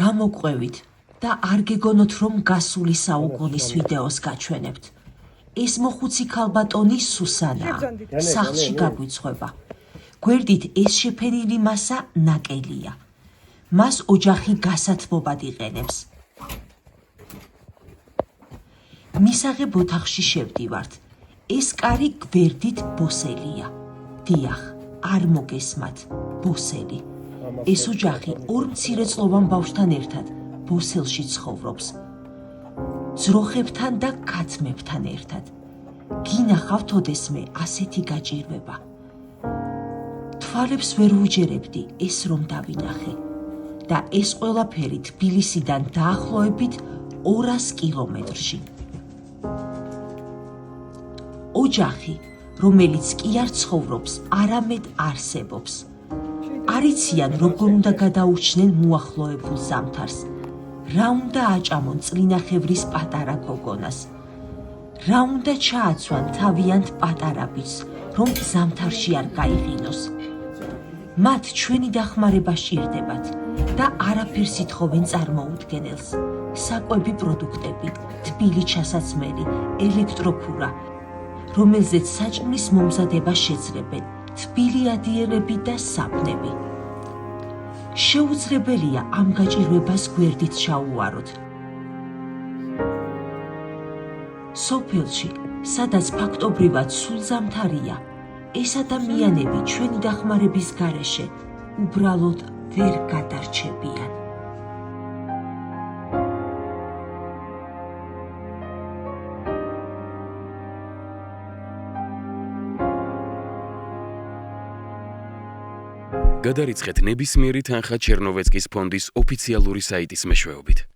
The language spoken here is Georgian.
გამოყვევით და არ გეგონოთ, რომ გასული საუკუნის ვიდეოს გაჩვენებთ. ეს მოხუცი ქალბატონი სუსანაა, სახლში გაგვიცხვება. გვერდით ეს შეფენილი მასა ნაკელია. მას ოჯახი გასათბობად იყენებს. მისაღებ ოთახში შევდივართ. ეს კარი გვერდით ბოსელია. დიახ, არ მოგესმათ, ბოსელი. ეს ოჯახი ორ მცირეწლოვან ბავშვთან ერთად ბოსელში ცხოვრობს. ძროხებთან და ქათმებთან ერთად. გინახავთ ოდესმე ასეთი გაჭირვება. თვალებს ვერ ვუჯერებდი ეს რომ დავინახე. და ეს ყველაფერი თბილისიდან დაახლოებით 200 კილომეტრში. ოჯახი, რომელიც კი არ ცხოვრობს, არამედ არსებობს. არ იციან, როგორ უნდა გადაურჩნენ მოახლოებულ ზამთარს. რა უნდა აჭამონ წლინახევრის პატარა გოგონას. რა უნდა ჩააცვან თავიანთ პატარა ბიჭს, რომ ზამთარში არ გაიღინოს. მათ ჩვენი დახმარება სჭირდებათ და არაფერს ითხოვენ წარმოუდგენელს. საკვები პროდუქტები, თბილი ჩასაცმელი, ელექტროფურა, რომელზეც საჭმლის მომზადება შეძლებენ, თბილი ადიელები და საფნები. შეუძლებელია ამ გაჭირვებას გვერდით ჩაუვაროთ. სოფელში, სადაც ფაქტობრივად სულ ზამთარია, ეს ადამიანები ჩვენი დახმარების გარეშე უბრალოდ ვერ გადარჩებიან. გადარიცხეთ ნებისმიერი თანხა ჩერნოვეცკის ფონდის ოფიციალური საიტის მეშვეობით.